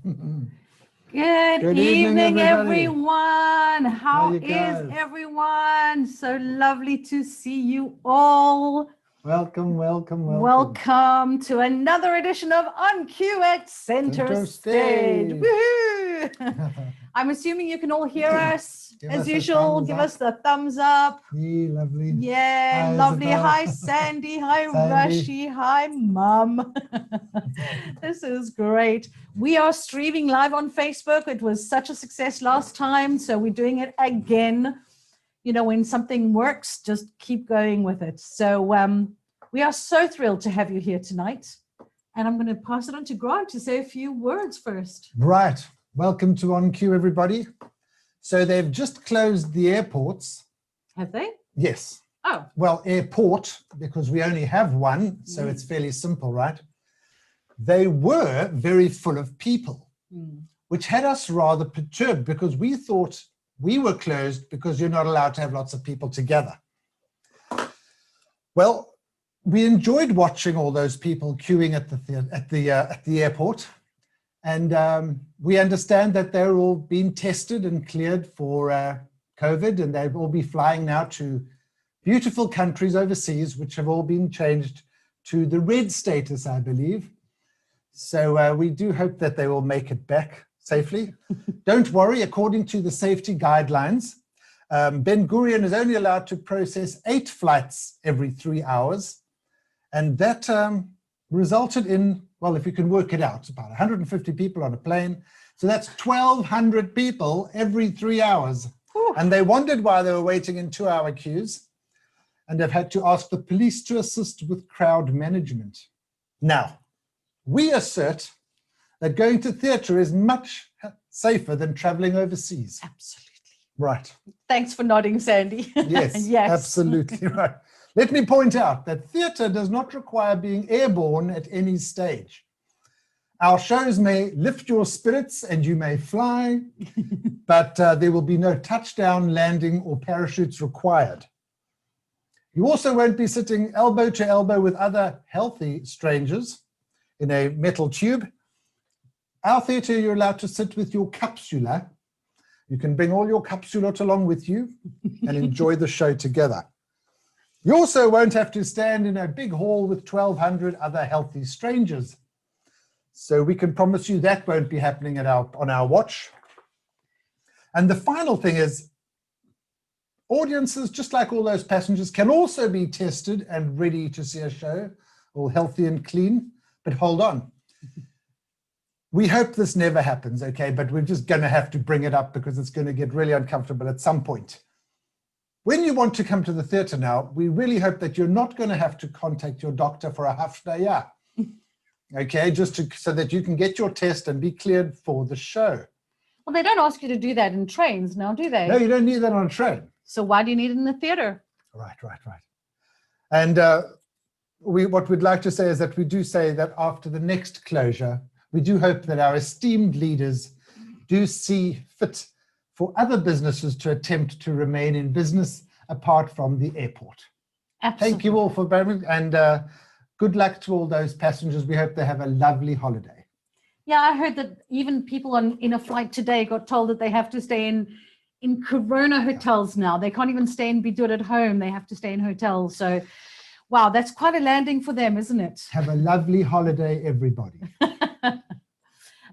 Good evening, everybody. everyone. How you is guys? everyone? So lovely to see you all. Welcome. Welcome to another edition of On Cue at Center Stage. Stage. Woohoo! I'm assuming you can all hear us. Give As us a usual, thumbs give up. us the thumbs up. Yeah, lovely. Yeah, Hi, lovely. Isabel. Hi, Sandy. Hi, Sandy. Rashi. Hi, Mum. This is great. We are streaming live on Facebook. It was such a success last time, so we're doing it again. You know, when something works, just keep going with it. So we are so thrilled to have you here tonight. And I'm going to pass it on to Grant to say a few words first. Right. Welcome to On Cue, everybody. So they've just closed the airports. Have they? Yes. Oh. Well, airport, because we only have one, so it's fairly simple, right? They were very full of people, which had us rather perturbed because we thought we were closed because you're not allowed to have lots of people together. Well, we enjoyed watching all those people queuing at the airport, and we understand that they're all being tested and cleared for COVID, and they'll all be flying now to beautiful countries overseas, which have all been changed to the red status, I believe. So we do hope that they will make it back safely. Don't worry, according to the safety guidelines, Ben Gurion is only allowed to process 8 flights every 3 hours. And that resulted in, well, if you can work it out, about 150 people on a plane. So that's 1,200 people every 3 hours. Ooh. And they wondered why they were waiting in 2-hour queues, and they've had to ask the police to assist with crowd management. Now, we assert that going to theatre is much safer than traveling overseas. Absolutely. Right. Thanks for nodding, Sandy. Yes, yes, absolutely right. Let me point out that theatre does not require being airborne at any stage. Our shows may lift your spirits and you may fly, but there will be no touchdown, landing, or parachutes required. You also won't be sitting elbow to elbow with other healthy strangers in a metal tube. Our theatre, you're allowed to sit with your capsula. You can bring all your capsulas along with you and enjoy the show together. You also won't have to stand in a big hall with 1,200 other healthy strangers. So we can promise you that won't be happening on our watch. And the final thing is, audiences, just like all those passengers, can also be tested and ready to see a show, all healthy and clean. But hold on. We hope this never happens, okay? But we're just going to have to bring it up because it's going to get really uncomfortable at some point. When you want to come to the theatre now, we really hope that you're not going to have to contact your doctor for a haftaya, okay? So that you can get your test and be cleared for the show. Well, they don't ask you to do that in trains now, do they? No, you don't need that on a train. So why do you need it in the theatre? Right. And what we'd like to say is that we do say that after the next closure, we do hope that our esteemed leaders do see fit for other businesses to attempt to remain in business apart from the airport. Absolutely. Thank you all for bearing, and good luck to all those passengers. We hope they have a lovely holiday. Yeah, I heard that even people in a flight today got told that they have to stay in Corona hotels now. They can't even stay and do it at home. They have to stay in hotels. So, wow, that's quite a landing for them, isn't it? Have a lovely holiday, everybody.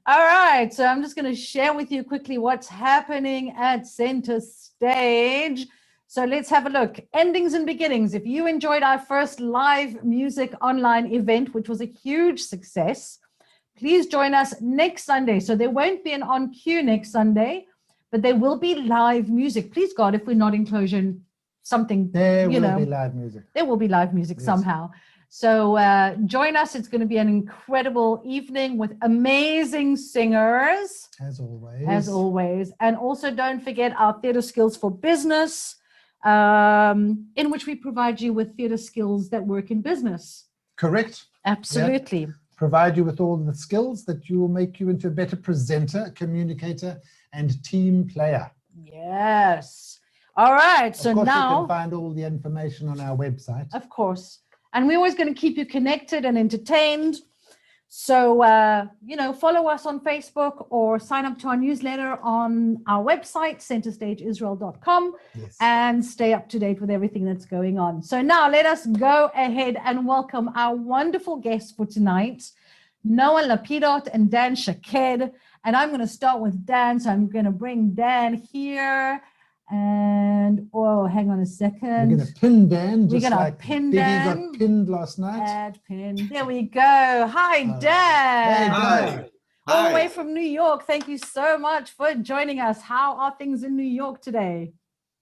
All right, so I'm just going to share with you quickly what's happening at Center Stage. So let's have a look. Endings and beginnings. If you enjoyed our first live music online event, which was a huge success, please join us next Sunday. So there won't be an On Cue next Sunday, but there will be live music. Please, God, if we're not in closure, something, there will be live music. There will be live music somehow. So join us. It's going to be an incredible evening with amazing singers. As always. As always. And also don't forget our Theatre Skills for Business, in which we provide you with theatre skills that work in business. Correct. Absolutely. Yep. Provide you with all the skills that will make you into a better presenter, communicator, and team player. Yes. All right. So now you can find all the information on our website. Of course. And we're always going to keep you connected and entertained. So, follow us on Facebook or sign up to our newsletter on our website, centerstageisrael.com, Yes. and stay up to date with everything that's going on. So now let us go ahead and welcome our wonderful guests for tonight, Noah Lapidot and Dan Shaked. And I'm going to start with Dan. So I'm going to bring Dan here. And, hang on a second. We're going to pin Dan, We're just gonna like pin Biggie Dan. got pinned last night. Add pin. There we go. Hi, Dan. Hi. All the way from New York. Thank you so much for joining us. How are things in New York today?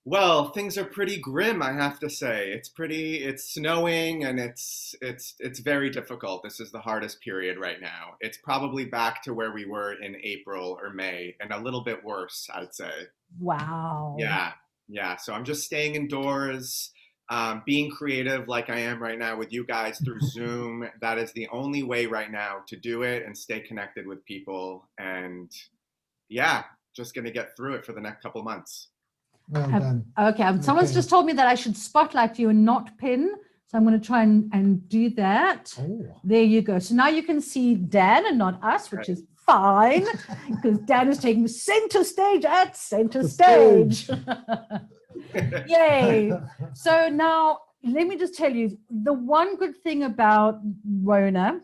Well, things are pretty grim, I have to say. It's snowing and it's very difficult. This is the hardest period right now. It's probably back to where we were in April or May and a little bit worse, I'd say. Wow. Yeah. So I'm just staying indoors, being creative like I am right now with you guys through Zoom. That is the only way right now to do it and stay connected with people. And yeah, just going to get through it for the next couple months. Well done. Okay. Someone's just told me that I should spotlight you and not pin. So I'm going to try and do that. Oh. There you go. So now you can see Dan and not us, which is fine because Dan is taking center stage at center stage. Yay. So now let me just tell you, the one good thing about Rona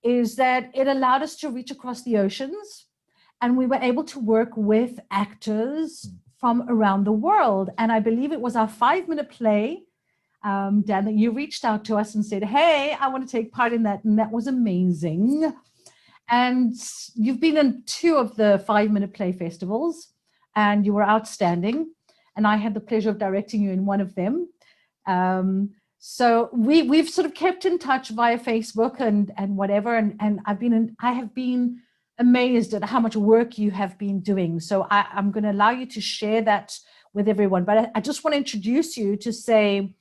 is that it allowed us to reach across the oceans, and we were able to work with actors from around the world. And I believe it was our 5-minute play, Dan, that you reached out to us and said, hey, I want to take part in that. And that was amazing. And you've been in 2 of the 5-minute play festivals, and you were outstanding. And I had the pleasure of directing you in one of them. So we've sort of kept in touch via Facebook and whatever. And I have been amazed at how much work you have been doing. So I'm going to allow you to share that with everyone. But I just want to introduce you to say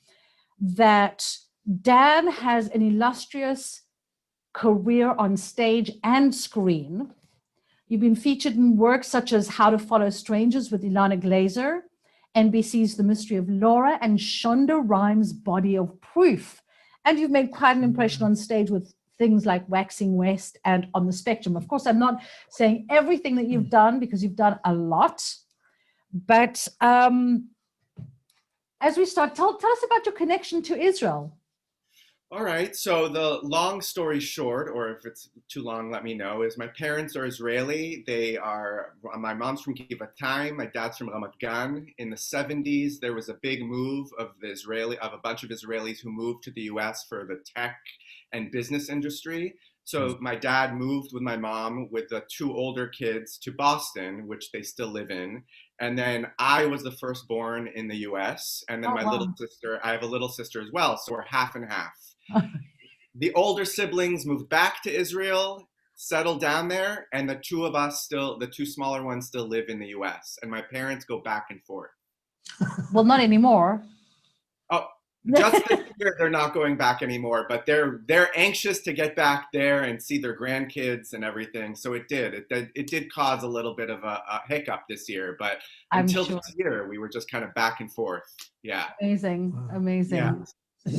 that Dan has an illustrious career on stage and screen. You've been featured in works such as How to Follow Strangers with Ilana Glazer, NBC's The Mystery of Laura, and Shonda Rhimes' Body of Proof. And you've made quite an impression on stage with things like Waxing West and On the Spectrum. Of course, I'm not saying everything that you've done because you've done a lot. But as we start, tell us about your connection to Israel. All right. So the long story short, or if it's too long, let me know, is my parents are Israeli. My mom's from Givatayim, my dad's from Ramat Gan. In the 70s, there was a big move of a bunch of Israelis who moved to the US for the tech and business industry. So my dad moved with my mom with the 2 older kids to Boston, which they still live in. And then I was the firstborn in the US. And then little sister, I have a little sister as well. So we're half and half. The older siblings moved back to Israel, settled down there, and the 2 smaller ones still live in the US. And my parents go back and forth. Well, not anymore. Oh, just this year they're not going back anymore, but they're anxious to get back there and see their grandkids and everything. So it did cause a little bit of a hiccup this year, but until this year we were just kind of back and forth. Yeah. Amazing. Yeah.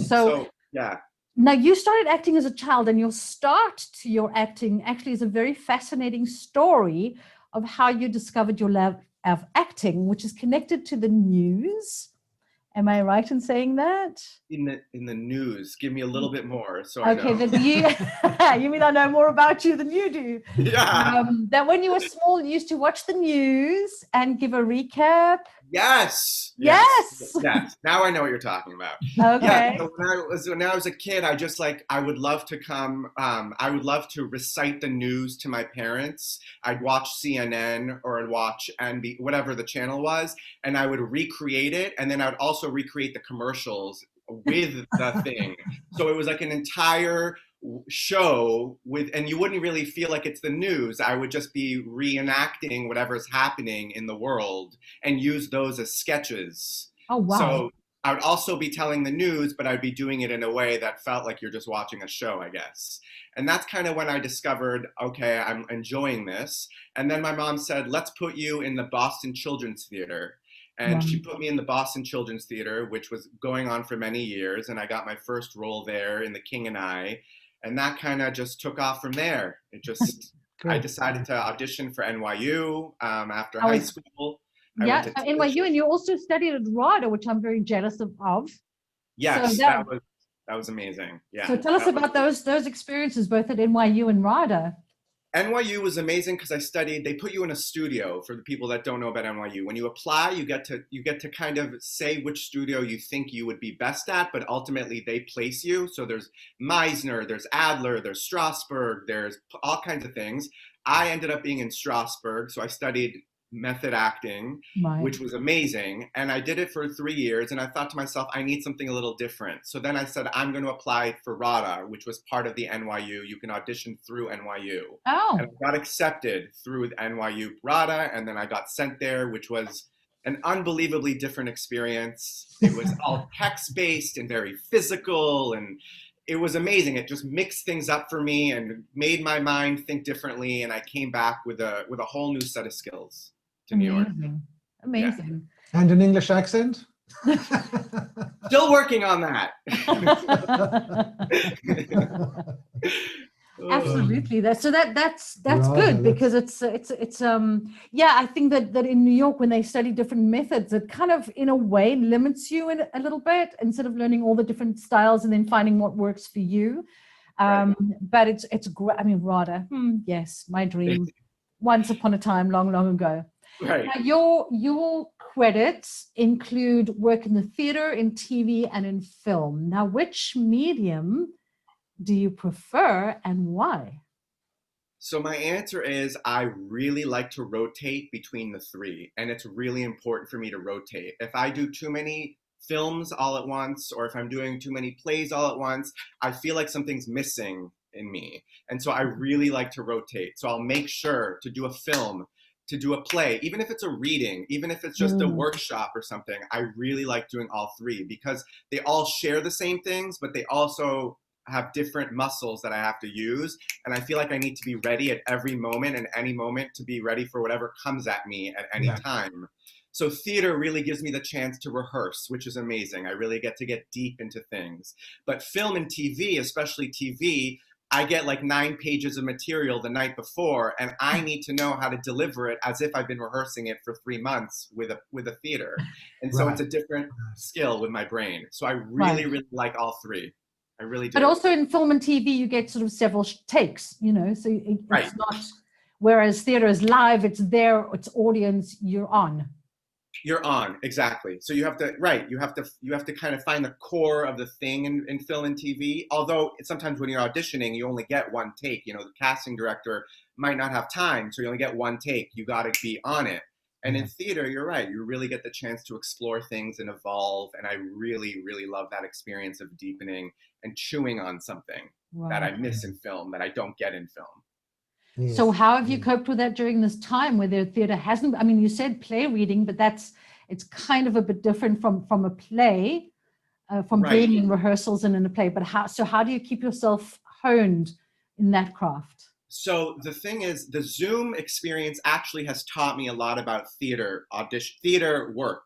So yeah. Now, you started acting as a child, and your start to your acting actually is a very fascinating story of how you discovered your love of acting, which is connected to the news. Am I right in saying that? In the news, give me a little bit more. So okay, you mean I know more about you than you do? Yeah. That when you were small, you used to watch the news and give a recap. Yes. Now I know what you're talking about. Okay. Yeah, so when I was a kid, I would love to I would love to recite the news to my parents. I'd watch CNN or I'd watch NBC, whatever the channel was, and I would recreate it. And then I would also recreate the commercials with the thing. So it was like an entire show and you wouldn't really feel like it's the news. I would just be reenacting whatever's happening in the world and use those as sketches. Oh, wow. So I would also be telling the news, but I'd be doing it in a way that felt like you're just watching a show, I guess. And that's kind of when I discovered, okay, I'm enjoying this. And then my mom said, let's put you in the Boston Children's Theater. And she put me in the Boston Children's Theater, which was going on for many years. And I got my first role there in The King and I. And that kind of just took off from there. It just, I decided to audition for NYU after high school. I went to NYU, and you also studied at RADA, which I'm very jealous of. Yes, so that was amazing. Yeah. So tell us about those experiences, both at NYU and RADA. NYU was amazing because I studied. They put you in a studio. For the people that don't know about NYU, when you apply, you get to kind of say which studio you think you would be best at, but ultimately they place you. So there's Meisner, there's Adler, there's Strasberg, there's all kinds of things. I ended up being in Strasberg, so I studied method acting, which was amazing. And I did it for 3 years, and I thought to myself, I need something a little different. So then I said, I'm going to apply for RADA, which was part of the NYU. You can audition through NYU. And I got accepted through NYU RADA, and then I got sent there, which was an unbelievably different experience. It was all text-based and very physical, and it was amazing. It just mixed things up for me and made my mind think differently, and I came back with a whole new set of skills to New York. Amazing. Yeah. And an English accent? Still working on that. Absolutely. That's good, because it's I think that in New York, when they study different methods, it kind of in a way limits you a little bit, instead of learning all the different styles and then finding what works for you. But it's great. I mean, RADA, yes, my dream. Once upon a time, long ago. Right. Now, your credits include work in the theater, in TV, and in film. Now, which medium do you prefer, and why? So my answer is, I really like to rotate between the three, and it's really important for me to rotate. If I do too many films all at once, or if I'm doing too many plays all at once, I feel like something's missing in me. And so I really like to rotate. So I'll make sure to do a film, to do a play, even if it's a reading, even if it's just a workshop or something. I really like doing all three, because they all share the same things, but they also have different muscles that I have to use. And I feel like I need to be ready at every moment and any moment to be ready for whatever comes at me at any time. So theater really gives me the chance to rehearse, which is amazing. I really get to get deep into things. But film and TV, especially TV, I get like 9 pages of material the night before, and I need to know how to deliver it as if I've been rehearsing it for 3 months with a theater. And so it's a different skill with my brain. So I really, really like all three. I really do. But also in film and TV, you get sort of several takes, so it's not, whereas theater is live, it's there, it's audience, you're on. You're on, exactly. So you have to kind of find the core of the thing in film and TV. Although sometimes when you're auditioning, you only get 1 take. The casting director might not have time, so you only get 1 take. You got to be on it. And in theater, you're right. You really get the chance to explore things and evolve. And I really, really love that experience of deepening and chewing on something that I miss in film, that I don't get in film. Yes. So how have you coped with that during this time where the theater hasn't, I mean, you said play reading, but it's kind of a bit different from a play, from being in rehearsals and in a play. But how do you keep yourself honed in that craft? So the thing is, the Zoom experience actually has taught me a lot about theater work.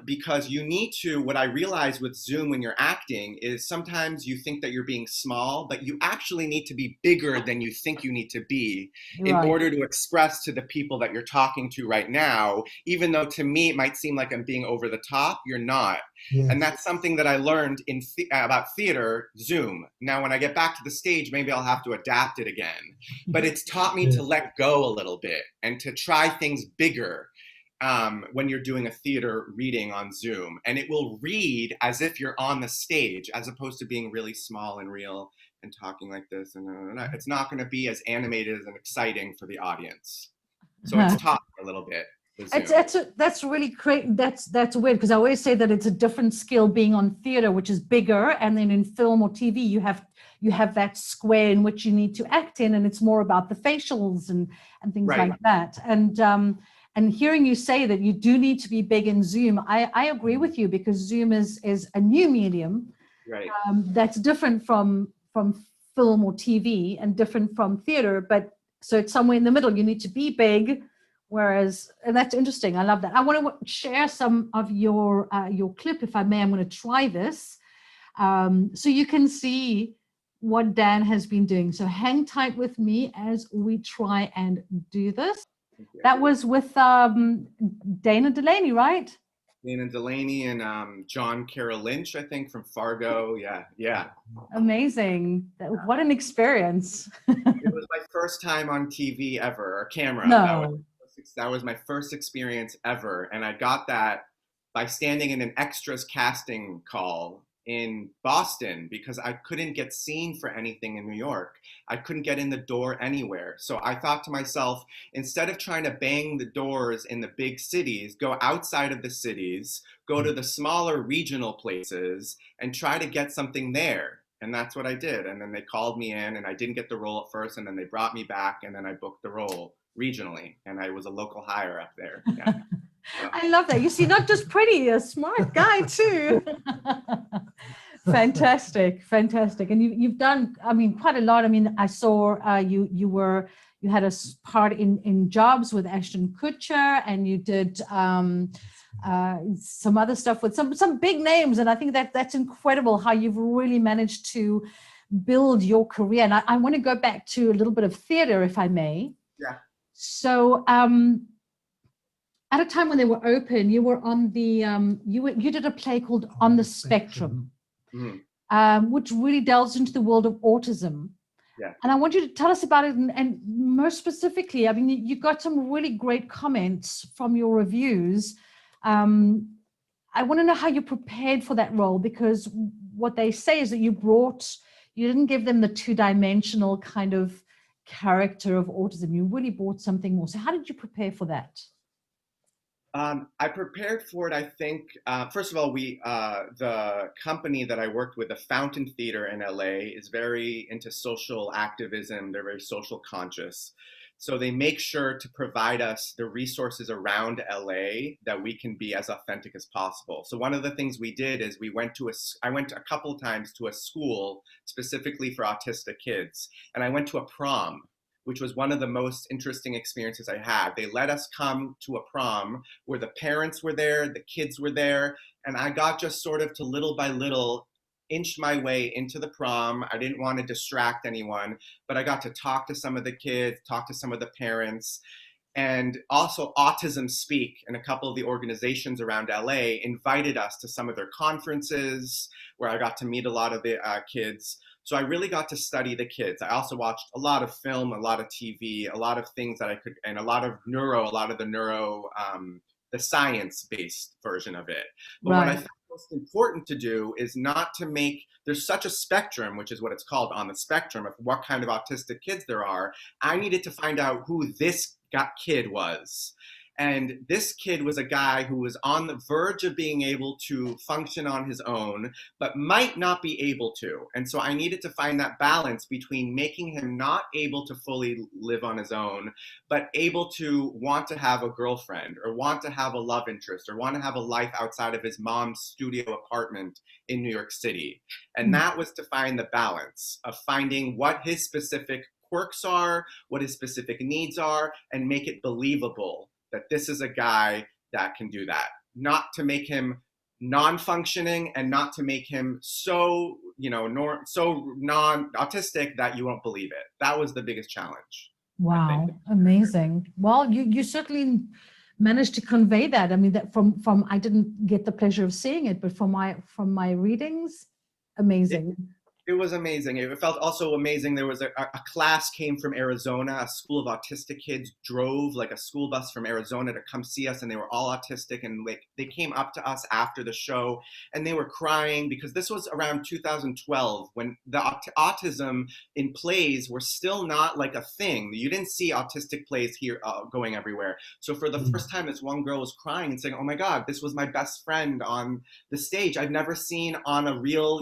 Because you need to, what I realize with Zoom when you're acting is sometimes you think that you're being small, but you actually need to be bigger than you think you need to be in order to express to the people that you're talking to right now, even though to me it might seem like I'm being over the top, you're not. Yes. And that's something that I learned about theater, Zoom. Now, when I get back to the stage, maybe I'll have to adapt it again. But it's taught me to let go a little bit and to try things bigger. When you're doing a theater reading on Zoom, and it will read as if you're on the stage, as opposed to being really small and real and talking like this. And it's not going to be as animated and exciting for the audience. So it's taught me a little bit. That's really great. That's weird, because I always say that it's a different skill being on theater, which is bigger, and then in film or TV you have that square in which you need to act in, and it's more about the facials and things like that. And hearing you say that you do need to be big in Zoom, I agree with you, because Zoom is a new medium that's different from film or TV and different from theater. But so it's somewhere in the middle. You need to be big, and that's interesting. I love that. I want to share some of your clip, if I may. I'm going to try this, so you can see what Dan has been doing. So hang tight with me as we try and do this. That was with Dana Delaney, right? Dana Delaney and John Carroll Lynch, I think, from Fargo. Yeah. Amazing. What an experience. It was my first time on TV ever, or camera. No. That was my first experience ever. And I got that by standing in an extras casting call in Boston because I couldn't get seen for anything in New York. I couldn't get in the door anywhere. So I thought to myself, instead of trying to bang the doors in the big cities, go outside of the cities, go to the smaller regional places and try to get something there. And that's what I did. And then they called me in and I didn't get the role at first. And then they brought me back and then I booked the role regionally. And I was a local hire up there. Yeah. I love that. You see, not just pretty, a smart guy too. Fantastic. And you've done, I mean, quite a lot. I mean, I saw you had a part in Jobs with Ashton Kutcher, and you did some other stuff with some big names. And I think that's incredible how you've really managed to build your career. And I want to go back to a little bit of theater, if I may. Yeah. So, at a time when they were open, you were on the you did a play called On the Spectrum, which really delves into the world of autism. Yeah. And I want you to tell us about it, and most specifically, I mean, you got some really great comments from your reviews. I want to know how you prepared for that role, because what they say is that you didn't give them the two-dimensional kind of character of autism. You really brought something more. So how did you prepare for that? I prepared for it, I think, first of all, the company that I worked with, the Fountain Theater in LA, is very into social activism. They're very social conscious. So they make sure to provide us the resources around LA that we can be as authentic as possible. So one of the things we did is I went a couple of times to a school specifically for autistic kids, and I went to a prom, which was one of the most interesting experiences I had. They let us come to a prom where the parents were there, the kids were there, and I got just sort of to little by little inch my way into the prom. I didn't want to distract anyone, but I got to talk to some of the kids, talk to some of the parents, and also Autism Speak and a couple of the organizations around LA invited us to some of their conferences where I got to meet a lot of the kids. So I really got to study the kids. I also watched a lot of film, a lot of TV, a lot of things that I could, and a lot of the science-based version of it. But what I found most important to do is not to make, there's such a spectrum, which is what it's called, On the Spectrum, of what kind of autistic kids there are. I needed to find out who this kid was. And this kid was a guy who was on the verge of being able to function on his own, but might not be able to. And so I needed to find that balance between making him not able to fully live on his own, but able to want to have a girlfriend or want to have a love interest or want to have a life outside of his mom's studio apartment in New York City. And that was to find the balance of finding what his specific quirks are, what his specific needs are, and make it believable that this is a guy that can do that. Not to make him non-functioning and not to make him so, so non-autistic that you won't believe it. That was the biggest challenge. Wow, amazing. Well, you certainly managed to convey that. I mean, that from I didn't get the pleasure of seeing it, but from my readings, amazing. It was amazing. It felt also amazing. There was a class came from Arizona. A school of autistic kids drove like a school bus from Arizona to come see us, and they were all autistic. And they came up to us after the show, and they were crying because this was around 2012 when the autism in plays were still not like a thing. You didn't see autistic plays here going everywhere. So for the first time, this one girl was crying and saying, "Oh my God, this was my best friend on the stage. I've never seen on a real,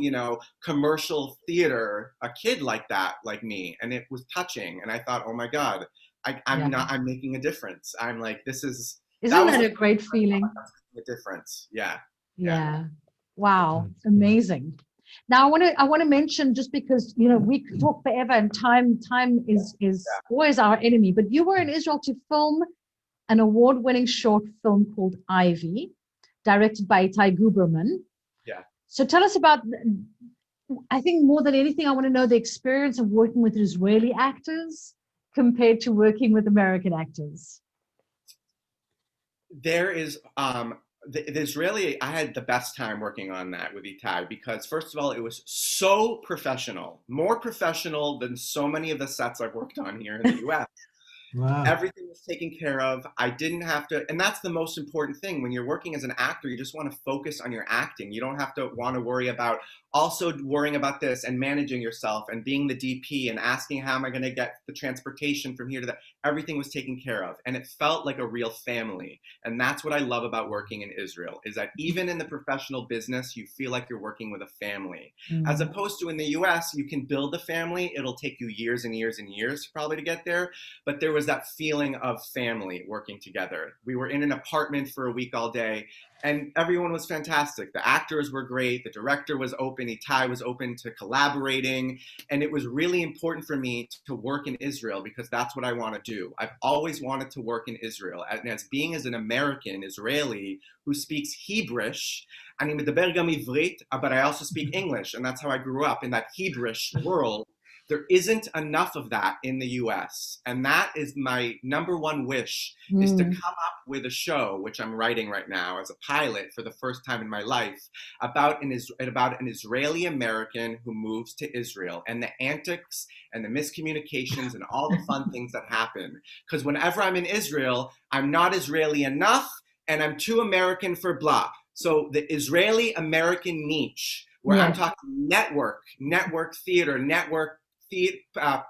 commercial theater a kid like that, like me." And it was touching, and I thought, oh my God, I'm making a difference. I'm like, isn't that a great feeling? A difference. Yeah. Wow, amazing. Now I want to mention, just because we could talk forever and time is always our enemy, but you were in Israel to film an award-winning short film called Ivy, directed by Itai Guberman. Yeah. So tell us about I think more than anything, I want to know the experience of working with Israeli actors compared to working with American actors. There is the Israeli. I had the best time working on that with Itai because first of all, it was so professional, more professional than so many of the sets I've worked on here in the U.S. Wow. Everything was taken care of. I didn't have to, and that's the most important thing. When you're working as an actor, you just want to focus on your acting. You don't have to want to worry about also worrying about this and managing yourself and being the DP and asking how am I going to get the transportation from here to that. Everything was taken care of, and it felt like a real family. And that's what I love about working in Israel, is that even in the professional business, you feel like you're working with a family. As opposed to in the US, you can build a family. It'll take you years and years and years probably to get there. But there was that feeling of family working together. We were in an apartment for a week all day, and everyone was fantastic. The actors were great. The director was open. Itai was open to collaborating. And it was really important for me to work in Israel because that's what I want to do. I've always wanted to work in Israel. And as being as an American Israeli who speaks Hebrewish, אני מדבר גם עברית, but I also speak English. And that's how I grew up in that Hebrewish world. There isn't enough of that in the US. And that is my number one wish, is to come up with a show, which I'm writing right now as a pilot for the first time in my life, about an Israeli American who moves to Israel and the antics and the miscommunications and all the fun things that happen. Because whenever I'm in Israel, I'm not Israeli enough and I'm too American for blah. So the Israeli American niche, where I'm talking network theater,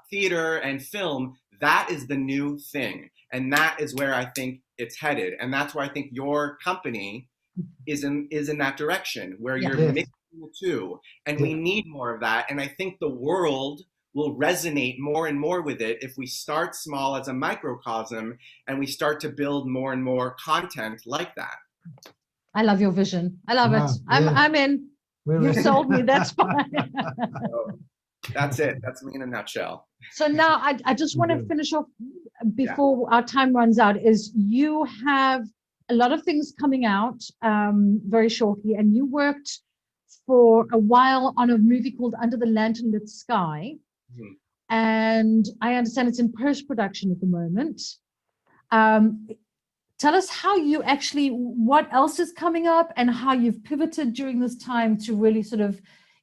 theater and film, that is the new thing. And that is where I think it's headed. And that's where I think your company is in that direction, where you're mixing the two. And we need more of that. And I think the world will resonate more and more with it if we start small as a microcosm and we start to build more and more content like that. I love your vision. I love it. I'm in. You sold me. That's fine. That's it. That's me in a nutshell. So now I just want to finish off before our time runs out, is you have a lot of things coming out very shortly, and you worked for a while on a movie called Under the Lantern Lit Sky. And I understand it's in post-production at the moment. Tell us how you actually, what else is coming up and how you've pivoted during this time to really sort of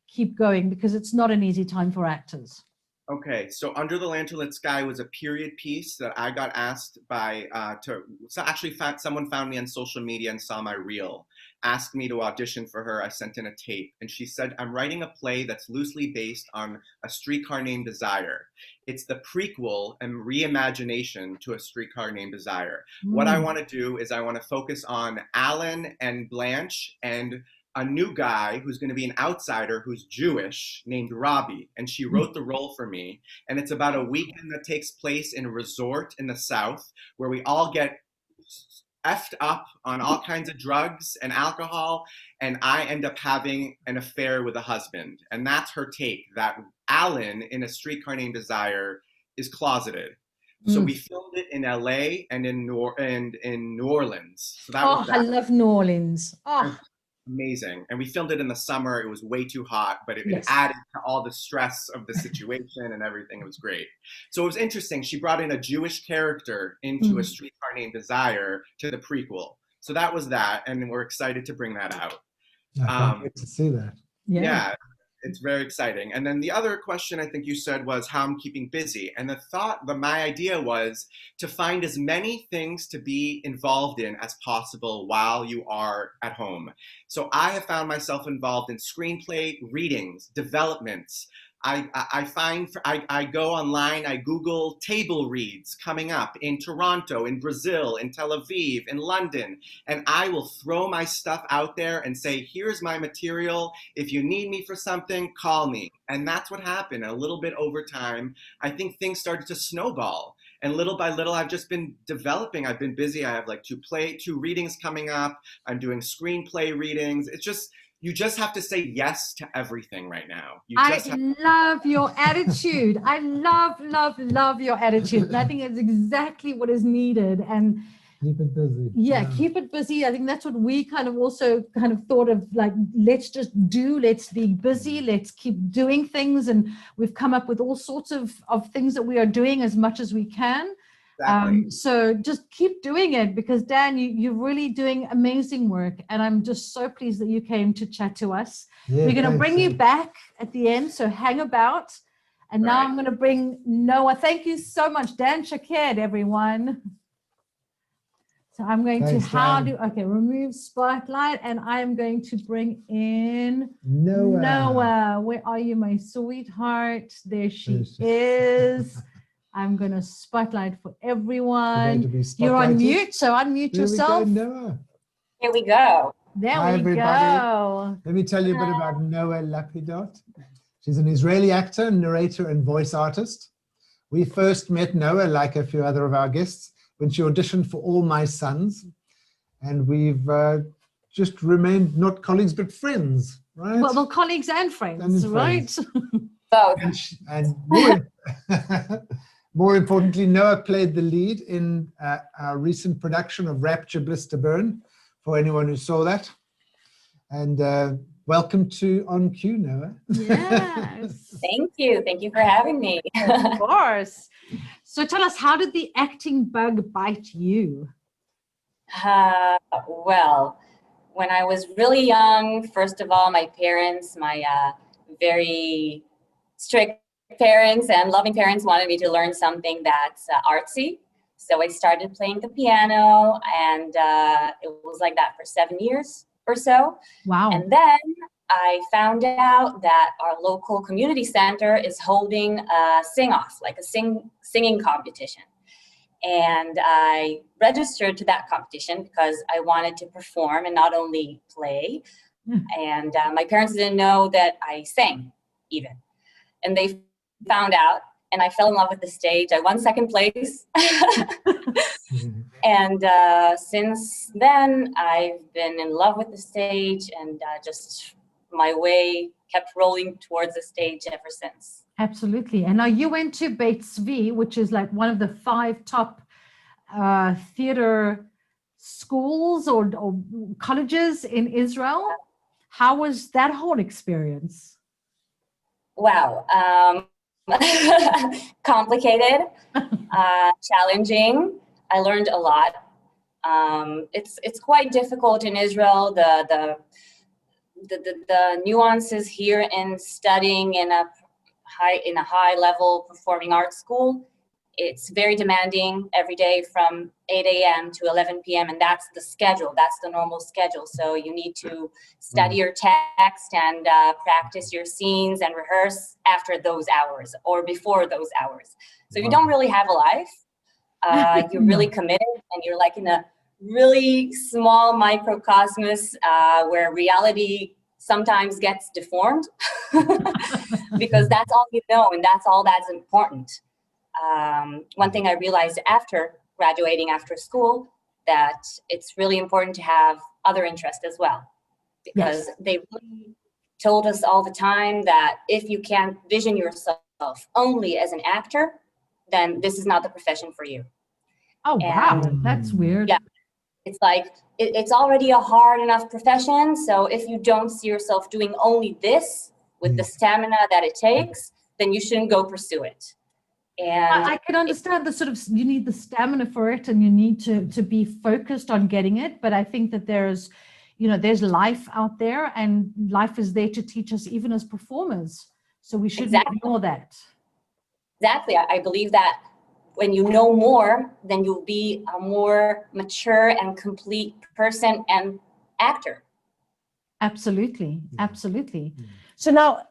keep going, because it's not an easy time for actors. Okay, so Under the Lantern Lit Sky was a period piece that I got asked by, someone found me on social media and saw my reel, asked me to audition for her. I sent in a tape, and she said, I'm writing a play that's loosely based on A Streetcar Named Desire. It's the prequel and reimagination to A Streetcar Named Desire. What I want to do is I want to focus on Alan and Blanche and a new guy who's going to be an outsider who's Jewish named Robbie. And she wrote the role for me. And it's about a weekend that takes place in a resort in the South where we all get effed up on all kinds of drugs and alcohol. And I end up having an affair with a husband. And that's her take, that Alan in A Streetcar Named Desire is closeted. So we filmed it in LA and in New Orleans. So that was that. I love New Orleans. Oh. Amazing. And we filmed it in the summer. It was way too hot, but it added to all the stress of the situation and everything. It was great. So it was interesting. She brought in a Jewish character into A Streetcar Named Desire to the prequel. So that was that. And we're excited to bring that out. I can't wait to see that. Yeah. It's very exciting. And then the other question I think you said was how I'm keeping busy. And my idea was to find as many things to be involved in as possible while you are at home. So I have found myself involved in screenplay readings, developments. I go online, I Google table reads coming up in Toronto, in Brazil, in Tel Aviv, in London, and I will throw my stuff out there and say, here's my material. If you need me for something, call me. And that's what happened. A little bit over time, I think things started to snowball. And little by little, I've just been developing. I've been busy. I have like two readings coming up. I'm doing screenplay readings. It's just, you just have to say yes to everything right now. Love your attitude. I love your attitude. And I think it's exactly what is needed. And Keep it busy. Yeah, keep it busy. I think that's what we kind of also kind of thought of, like, let's be busy, let's keep doing things. And we've come up with all sorts of things that we are doing as much as we can. Exactly. So just keep doing it, because Dan, you're really doing amazing work. And I'm just so pleased that you came to chat to us. Yeah, We're going to bring you thanks. back at the end, so hang about. And now Right. I'm going to bring Noah. Thank you so much, Dan Shaked, everyone. So I'm going Thanks, to Dan. remove spotlight, and I'm going to bring in Noah. Noah. Where are you, my sweetheart? There she There's- is. I'm going to spotlight for You're going everyone. to be You're on spotlighted. mute, so unmute There yourself. we go, Noah. Here we go. There Hi, we everybody. go. Let me tell you a bit about Noah Lapidot. She's an Israeli actor, narrator, and voice artist. We first met Noah, like a few other of our guests, when she auditioned for All My Sons. And we've just remained not colleagues, but friends, right? Well, colleagues and friends, And right? friends. Both. And more, more importantly, Noah played the lead in our recent production of Rapture Bliss to Burn, for anyone who saw that. And welcome to On Cue, Noah. Yes. Thank you. Thank you for having me. Of course. So tell us, how did the acting bug bite you? Well, when I was really young, first of all, my parents, my very strict parents and loving parents, wanted me to learn something that's artsy. So I started playing the piano, and it was like that for 7 years or so. Wow. And then I found out that our local community center is holding a sing-off, like a singing competition. And I registered to that competition because I wanted to perform and not only play. And my parents didn't know that I sang even. And they found out, and I fell in love with the stage. I won second place. And since then, I've been in love with the stage, and just my way kept rolling towards the stage ever since. Absolutely. And now you went to Beit Zvi, which is like one of the 5 top theater schools or colleges in Israel. How was that whole experience? Wow. Complicated, challenging. I learned a lot. It's quite difficult in Israel. The nuances here in studying in a high level performing arts school, it's very demanding every day from 8 a.m. to 11 p.m. and that's the schedule. That's the normal schedule. So you need to study your text and practice your scenes and rehearse after those hours or before those hours. So you don't really have a life. You're really committed, and you're like in a really small microcosmos where reality sometimes gets deformed because that's all you know and that's all that's important. One thing I realized after graduating after school, that it's really important to have other interests as well, because they really told us all the time that if you can't vision yourself only as an actor, then this is not the profession for you. Oh, wow. That's weird. Yeah. It's like, it's already a hard enough profession. So if you don't see yourself doing only this with the stamina that it takes, then you shouldn't go pursue it. And I can understand the sort of, you need the stamina for it and you need to be focused on getting it. But I think that there's life out there, and life is there to teach us even as performers. So we shouldn't ignore that. Exactly. I believe that when you know more, then you'll be a more mature and complete person and actor. Absolutely. Absolutely. So now,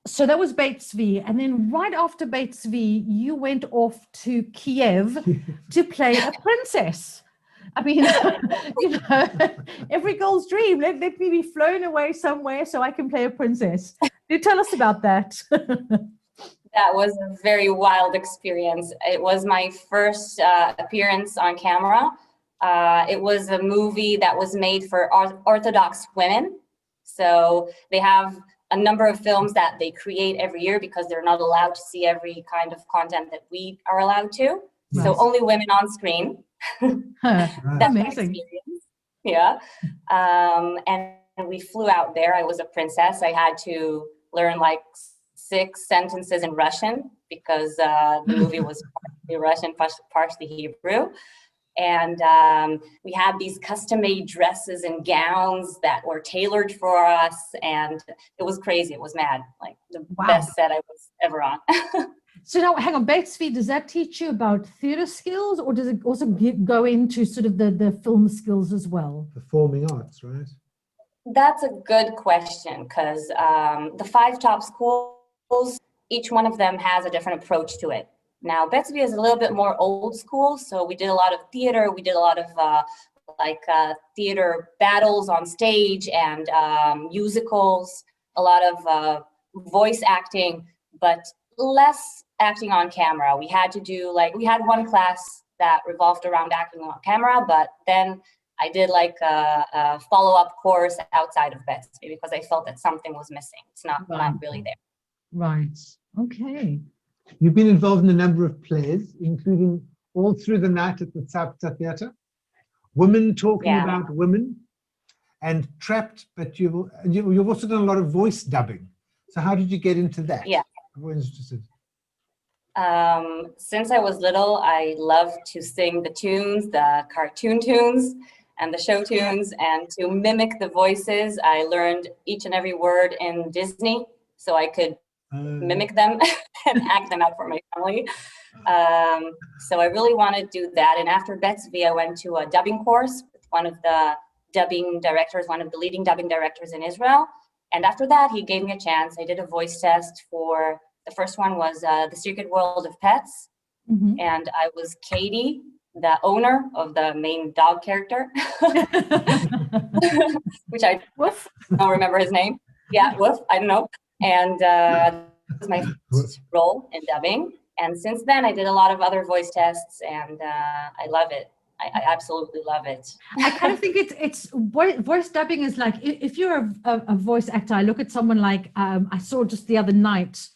so that was Beit Zvi, and then right after Beit Zvi, you went off to Kiev to play a princess. I mean, every girl's dream. Let me be flown away somewhere so I can play a princess. Do tell us about that. That was a very wild experience. It was my first appearance on camera. It was a movie that was made for Orthodox women. So they have a number of films that they create every year because they're not allowed to see every kind of content that we are allowed to. So only women on screen. That's my Amazing. experience. Yeah. And we flew out there. I was a princess. I had to learn like 6 sentences in Russian because the movie was partially Russian, partially Hebrew. And we had these custom-made dresses and gowns that were tailored for us. And it was crazy. It was mad. Like the best set I was ever on. So now, hang on, Betsy, does that teach you about theater skills, or does it also go into sort of the film skills as well? Performing arts, right? That's a good question, because the 5 top schools, each one of them has a different approach to it. Now, Betsy is a little bit more old school, so we did a lot of theater. We did a lot of theater battles on stage and musicals, a lot of voice acting, but less acting on camera. We had to do we had one class that revolved around acting on camera, but then I did like a follow-up course outside of Betsy because I felt that something was missing. It's not really there. Right. Okay. You've been involved in a number of plays, including All Through the Night at the Zapata Theatre, Women Talking About Women, and Trapped, but you've also done a lot of voice dubbing. So how did you get into that? Yeah. Everyone's interested. Since I was little, I loved to sing the tunes, the cartoon tunes and the show tunes, and to mimic the voices. I learned each and every word in Disney so I could mimic them and act them out for my family. So I really want to do that. And after Betsy, I went to a dubbing course with one of the dubbing directors, one of the leading dubbing directors in Israel. And after that, he gave me a chance. I did a voice test for, the first one was The Secret World of Pets. Mm-hmm. And I was Katie, the owner of the main dog character, which I don't remember his name. Yeah, Woof, I don't know. And that was my first role in dubbing. And since then, I did a lot of other voice tests, and I love it. I absolutely love it. I kind of think it's voice dubbing is like, if you're a voice actor, I look at someone like, I saw just the other night,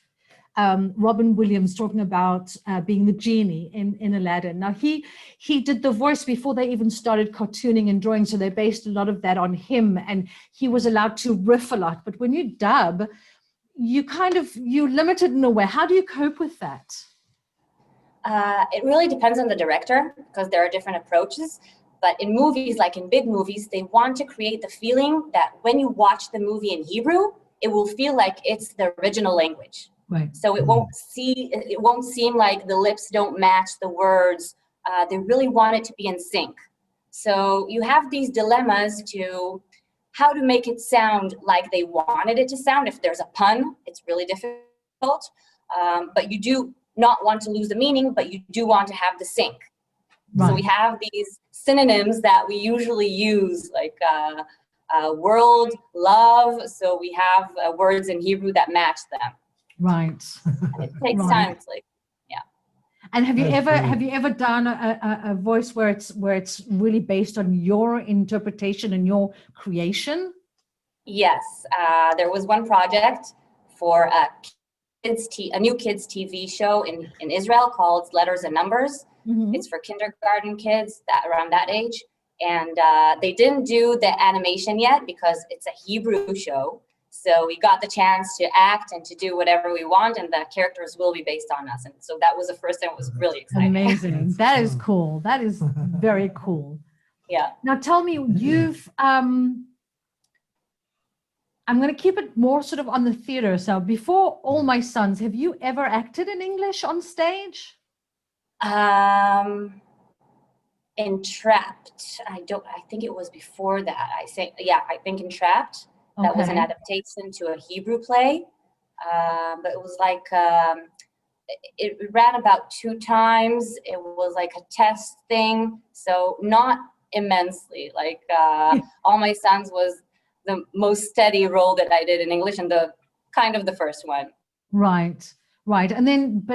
Robin Williams talking about being the genie in Aladdin. Now he did the voice before they even started cartooning and drawing, so they based a lot of that on him, and he was allowed to riff a lot. But when you dub, you're limited in a way. How do you cope with that? It really depends on the director, because there are different approaches. But in movies, like in big movies, they want to create the feeling that when you watch the movie in Hebrew, it will feel like it's the original language. Right. So it won't seem like the lips don't match the words. They really want it to be in sync. So you have these dilemmas to how to make it sound like they wanted it to sound. If there's a pun, it's really difficult. But you do not want to lose the meaning, but you do want to have the sync. Right. So we have these synonyms that we usually use, like world, love. So we have words in Hebrew that match them. Right. And it takes time. It's like, yeah. And have you ever done a voice where it's really based on your interpretation and your creation? Yes. There was one project for a new kids TV show in Israel called Letters and Numbers. Mm-hmm. It's for kindergarten kids around that age. And they didn't do the animation yet because it's a Hebrew show. So we got the chance to act and to do whatever we want, and the characters will be based on us. And so that was the first thing that was really exciting. Amazing. That is cool. That is very cool. Yeah. Now tell me, you've, I'm going to keep it more sort of on the theater. So before All My Sons, have you ever acted in English on stage? In Trapped, I think it was before that. I think in Trapped. That was an adaptation to a Hebrew play, but it was like, it ran about 2 times. It was like a test thing, so not immensely. Like All My Sons was the most steady role that I did in English, and the first one. Right. And then,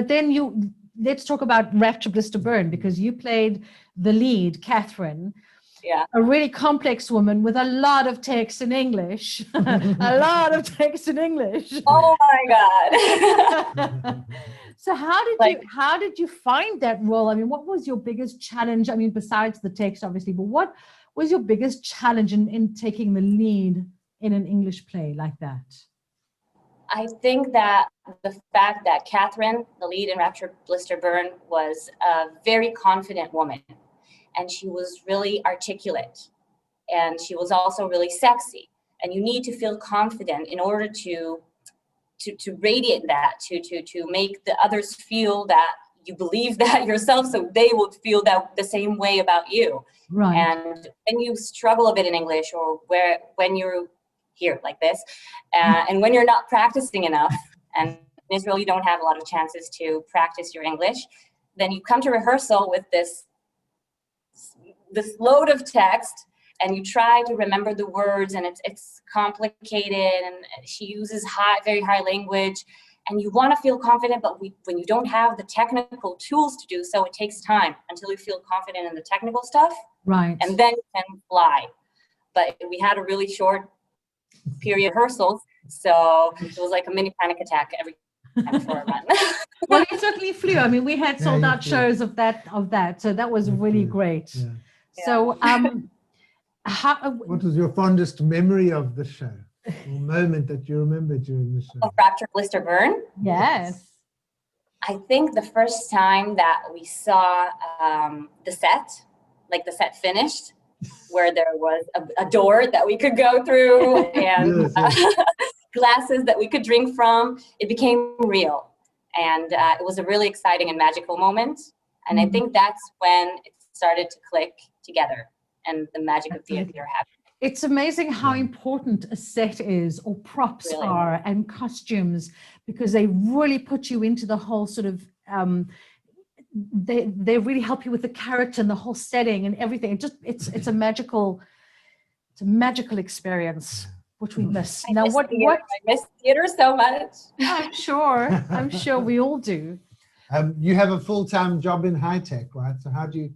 let's talk about Rapture Blister Burn, because you played the lead, Catherine. Yeah. A really complex woman with a lot of text in English. A lot of text in English. Oh my God. So how did you find that role? I mean, what was your biggest challenge? I mean, besides the text, obviously, but what was your biggest challenge in taking the lead in an English play like that? I think that the fact that Catherine, the lead in Rapture Blister Burn, was a very confident woman, and she was really articulate, and she was also really sexy. And you need to feel confident in order to radiate that, to make the others feel that you believe that yourself, so they will feel that the same way about you. Right. And when you struggle a bit in English, or when you're here like this, and when you're not practicing enough, and in Israel you don't have a lot of chances to practice your English, then you come to rehearsal with this load of text, and you try to remember the words, and it's complicated, and she uses very high language, and you want to feel confident, but when you don't have the technical tools to do so, it takes time until you feel confident in the technical stuff. Right. And then you can fly. But we had a really short period of rehearsals, so it was like a mini panic attack every time before a run. Well, you certainly flew. I mean, we had sold out flew. shows of that, so that was really great. Yeah. So, what was your fondest memory of the show, or moment that you remember during the show? Of Rapture Blister Burn? Yes. I think the first time that we saw the set finished, where there was a door that we could go through, and glasses that we could drink from, it became real. And it was a really exciting and magical moment. And I think that's when it started to click together, and the magic of theater happened. It's amazing how important a set is, or props are, and costumes, because they really put you into the whole sort of, they really help you with the character and the whole setting and everything. It's a magical experience, which we miss. Now, I miss theater so much. I'm sure we all do. You have a full-time job in high tech, right? So how do you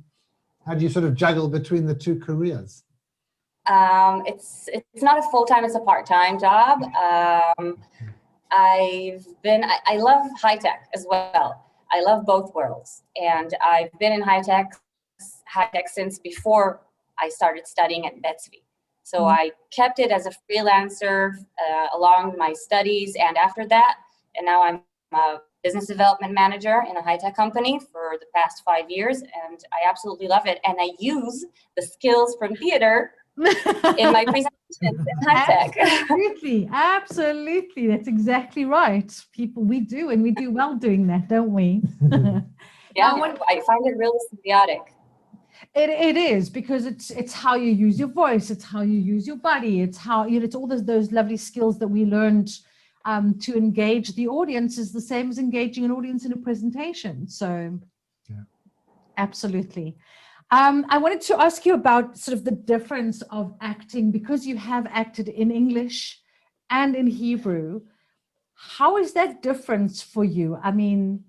sort of juggle between the two careers? It's not a full-time, it's a part-time job. I love high tech as well. I love both worlds, and I've been in high tech since before I started studying at Betsby. So I kept it as a freelancer along my studies and after that, and now I'm a business development manager in a high tech company for the past 5 years, and I absolutely love it. And I use the skills from theater in my presentations in high tech. Absolutely. That's exactly right. We do well doing that, don't we? Yeah, I find it really symbiotic. It is, because it's how you use your voice, it's how you use your body, it's how it's all those lovely skills that we learned to engage the audience is the same as engaging an audience in a presentation. So, absolutely. I wanted to ask you about sort of the difference of acting, because you have acted in English and in Hebrew. How is that difference for you? I mean,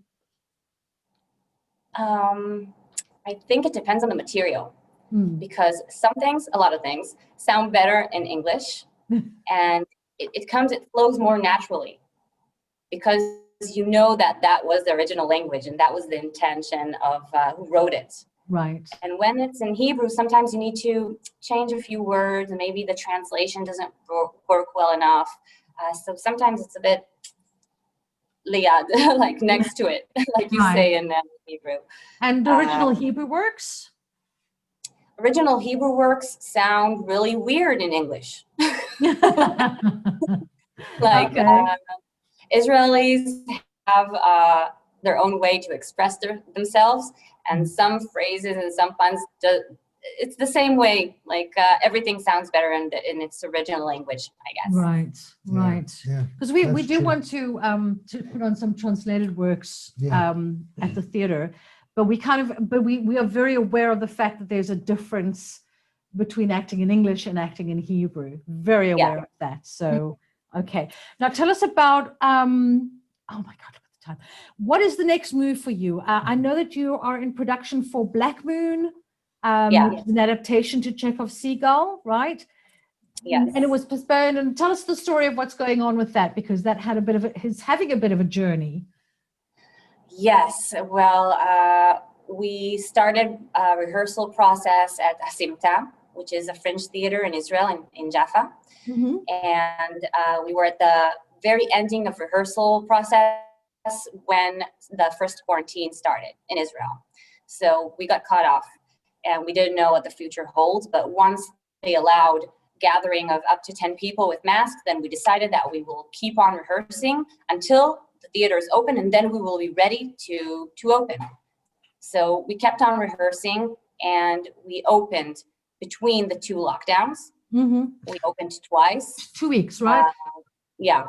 I think it depends on the material, because a lot of things sound better in English, and it flows more naturally, because you know that was the original language and that was the intention of who wrote it. Right. And when it's in Hebrew, sometimes you need to change a few words, and maybe the translation doesn't work well enough. So sometimes it's a bit liad, like next to it, like you say in Hebrew. And original Hebrew works? Original Hebrew works sound really weird in English. Like Israelis have their own way to express themselves, and some phrases and some puns, it's the same way. Like everything sounds better in its original language, I guess. Right. Because we do want to put on some translated works at the theater, but we are very aware of the fact that there's a difference between acting in English and acting in Hebrew. Very aware of that. So, okay. Now tell us about, oh my God, look at the time. What is the next move for you? I know that you are in production for Black Moon, which is an adaptation to Chekhov's Seagull, right? Yes. And it was postponed. And tell us the story of what's going on with that, because that had is having a bit of a journey. Yes, well, we started a rehearsal process at Asimta, which is a French theater in Israel, in Jaffa. Mm-hmm. And we were at the very ending of rehearsal process when the first quarantine started in Israel. So we got caught off and we didn't know what the future holds. But once they allowed gathering of up to 10 people with masks, then we decided that we will keep on rehearsing until the theater is open, and then we will be ready to open. So we kept on rehearsing, and we opened between the two lockdowns. Mm-hmm. We opened twice. 2 weeks, right? Yeah.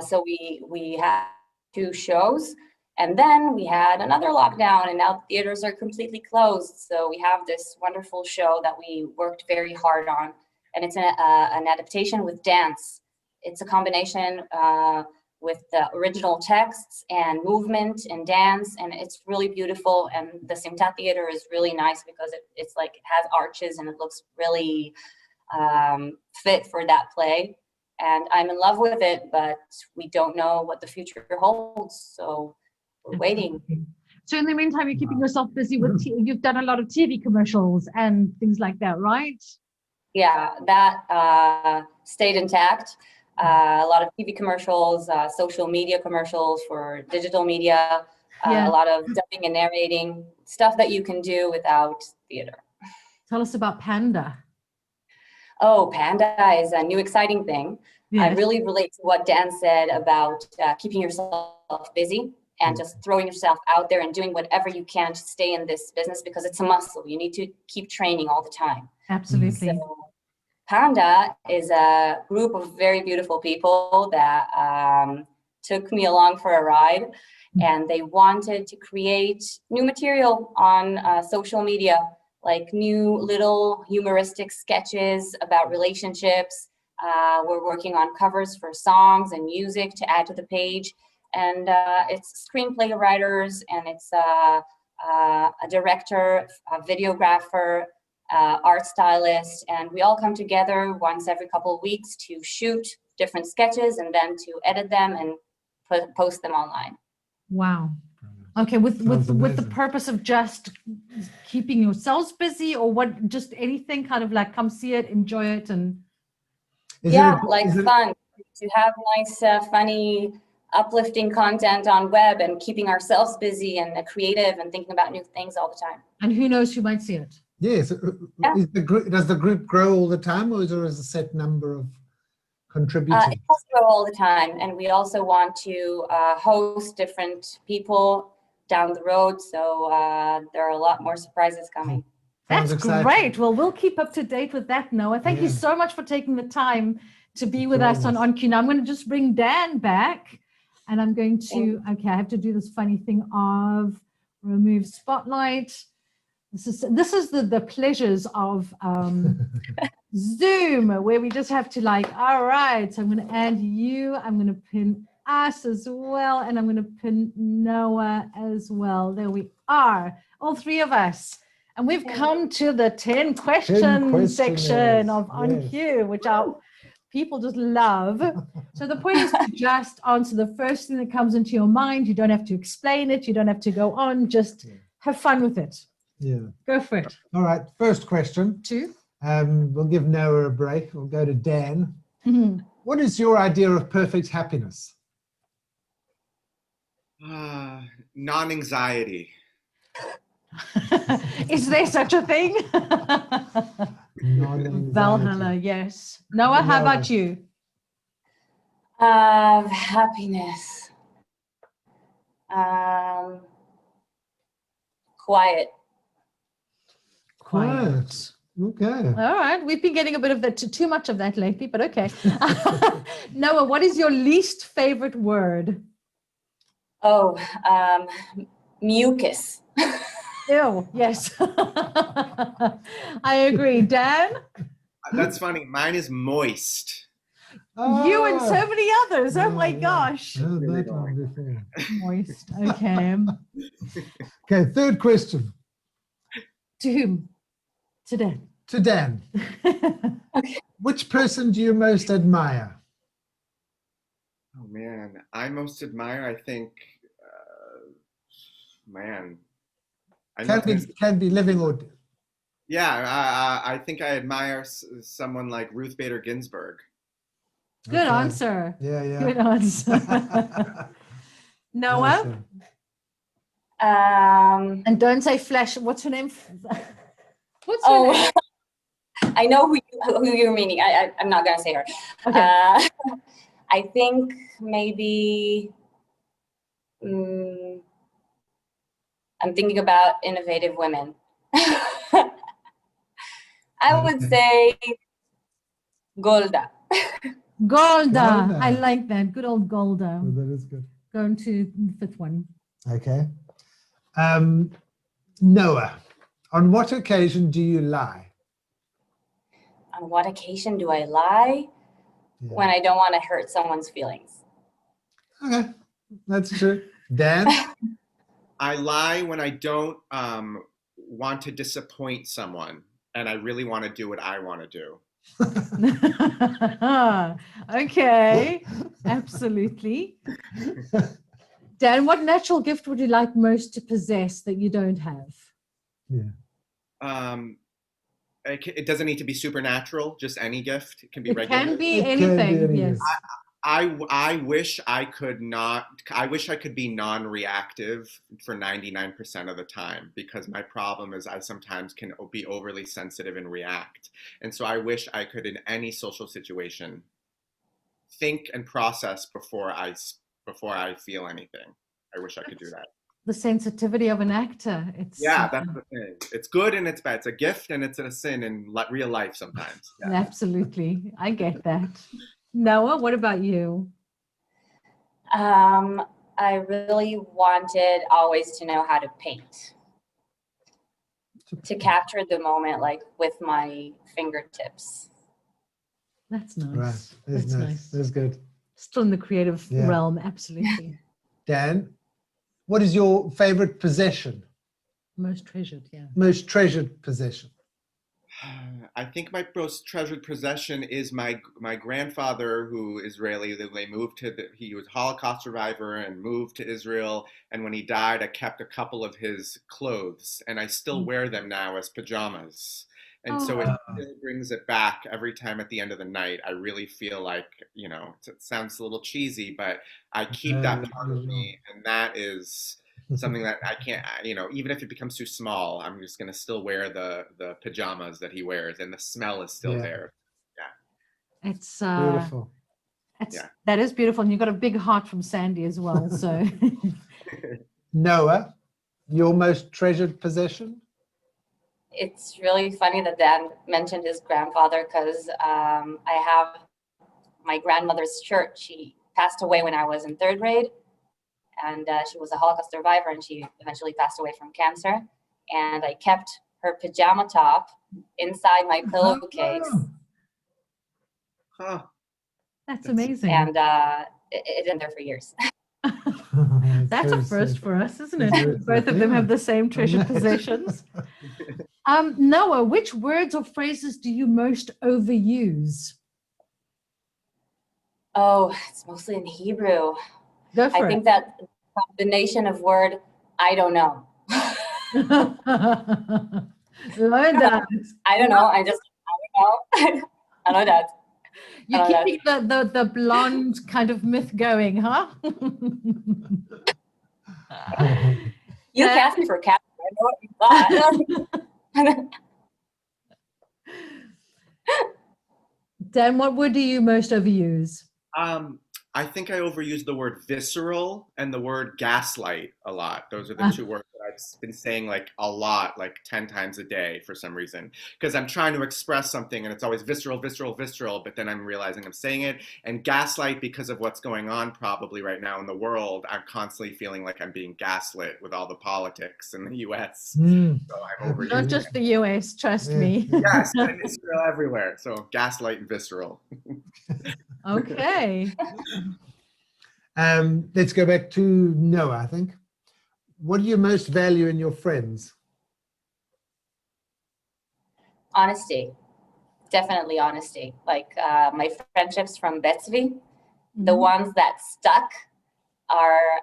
So we had 2 shows, and then we had another lockdown, and now the theaters are completely closed. So we have this wonderful show that we worked very hard on, and it's an adaptation with dance. It's a combination with the original texts and movement and dance, and it's really beautiful. And the Simta Theater is really nice because it's like it has arches and it looks really fit for that play. And I'm in love with it, but we don't know what the future holds, so we're waiting. So in the meantime, you're keeping yourself busy with, you've done a lot of TV commercials and things like that, right? Yeah, that stayed intact. A lot of TV commercials, social media commercials for digital media, Yeah. a lot of dubbing and narrating, stuff that you can do without theater. Tell us about Panda. Oh, Panda is a new exciting thing. I Yes. really relate to what Dan said about keeping yourself busy and just throwing yourself out there and doing whatever you can to stay in this business, because it's a muscle. You need to keep training all the time. Absolutely. So Panda is a group of very beautiful people that took me along for a ride, and they wanted to create new material on social media, like new little humoristic sketches about relationships. We're working on covers for songs and music to add to the page. And it's screenplay writers, and it's a director, a videographer, art stylist, and we all come together once every couple of weeks to shoot different sketches and then to edit them and post them online. Wow. Okay, with the amazing. purpose of just keeping yourselves busy, or what? Just anything, kind of like come see it, enjoy it, and Is fun to have nice, funny, uplifting content on web, and keeping ourselves busy and creative and thinking about new things all the time. and who knows who might see it. Yes. Yeah. Does the group grow all the time, or is there a set number of contributors? It does grow all the time, and we also want to host different people down the road, so there are a lot more surprises coming. That's Sounds exciting. great. Well, we'll keep up to date with that, Noah. Thank you Yeah. so much for taking the time to be with Join us on us. OnQ. Now I'm going to just bring Dan back, and I'm going to, okay, I have to do this funny thing of remove spotlight. This is the pleasures of Zoom, where we just have to like, all right, so I'm going to add you, I'm going to pin us as well, and I'm going to pin Noah as well. There we are, all 3 of us. And we've come to the 10 question section of OnQ, which our people just love. So the point is to just answer the first thing that comes into your mind. You don't have to explain it. You don't have to go on. Just have fun with it. Yeah. Go for it. All right. First question. 2. We'll give Noah a break. We'll go to Dan. Mhm. What is your idea of perfect happiness? Non-anxiety. Is there such a thing? Non-anxiety. Valhalla, yes. Noah, how about you? Happiness. Quiet. Quiet. Okay. All right. We've been getting a bit of that, too much of that lately, but okay. Noah, what is your least favorite word? Oh, mucus. Ew, yes. I agree. Dan? That's funny. Mine is moist. You and so many others. Oh my yeah. gosh. Heard that one before. Moist. Okay. Okay, third question. To whom? To Dan. To Dan. Which person do you most admire? Oh man, I most admire, I think, Man. Can be living or Yeah, I think I admire someone like Ruth Bader Ginsburg. Good Okay. answer. Yeah. Good answer. Noah? Awesome. And don't say Flash. What's her name? What's her name? I know who you're meaning. I'm not gonna say her. Okay. I think maybe I'm thinking about innovative women. I would say Golda. Golda. I like that. Good old Golda. Oh, that is good. Going to the fifth one. Okay. Noah, on what occasion do you lie? On what occasion do I lie? Yeah. When I don't want to hurt someone's feelings. Okay, that's true. Dan? I lie when I don't want to disappoint someone and I really want to do what I want to do. Okay, absolutely. Dan, what natural gift would you like most to possess that you don't have? Yeah. It doesn't need to be supernatural, just any gift. It can be regular. Can be It can anything, be any yes. gift. I wish I could be non-reactive for 99% of the time, because my problem is I sometimes can be overly sensitive and react. And so I wish I could, in any social situation, think and process before I feel anything. I wish I could do that. The sensitivity of an actor. It's Yeah, that's the thing. It's good and it's bad. It's a gift and it's a sin in real life sometimes. Yeah. Absolutely. I get that. Noah, what about you? I really wanted always to know how to paint. To capture the moment, like with my fingertips. That's nice. Right. That's nice. That's good. Still in the creative Yeah. realm, absolutely. Dan, what is your favorite possession? Most treasured, yeah. Most treasured possession? I think my most treasured possession is my grandfather, who Israeli. They moved he was a Holocaust survivor and moved to Israel. And when he died, I kept a couple of his clothes, and I still wear them now as pajamas. And so it really brings it back every time at the end of the night. I really feel like, it sounds a little cheesy, but I keep that part of me, and that is something that I can't, even if it becomes too small, I'm just going to still wear the pajamas that he wears, and the smell is still there. Yeah. It's beautiful. That is beautiful. And you've got a big heart from Sandy as well. So Noah, your most treasured possession? It's really funny that Dan mentioned his grandfather, because I have my grandmother's shirt. She passed away when I was in 3rd grade. And she was a Holocaust survivor, and she eventually passed away from cancer. And I kept her pajama top inside my pillowcase. Huh. that's amazing. And it's in there for years. That's a first for us, isn't it? Both of them have the same treasured possessions. Noah, which words or phrases do you most overuse? Oh, it's mostly in Hebrew. Go for I think that combination of word, I don't know. Learn that. I don't know. I don't know. I know that. You're keeping the blonde kind of myth going, huh? You cast me for cat. I know what you thought. Dan, what word do you most overuse? I think I overuse the word visceral and the word gaslight a lot. Those are the two words that I've been saying like a lot, like 10 times a day for some reason, because I'm trying to express something and it's always visceral, but then I'm realizing I'm saying it. And gaslight, because of what's going on probably right now in the world, I'm constantly feeling like I'm being gaslit with all the politics in the US. So I'm overusing Not just the US, trust me. Yes, and Israel everywhere. So gaslight and visceral. Okay. Let's go back to Noah, I think. What do you most value in your friends? Honesty. Definitely honesty. Like my friendships from Betsy, the ones that stuck are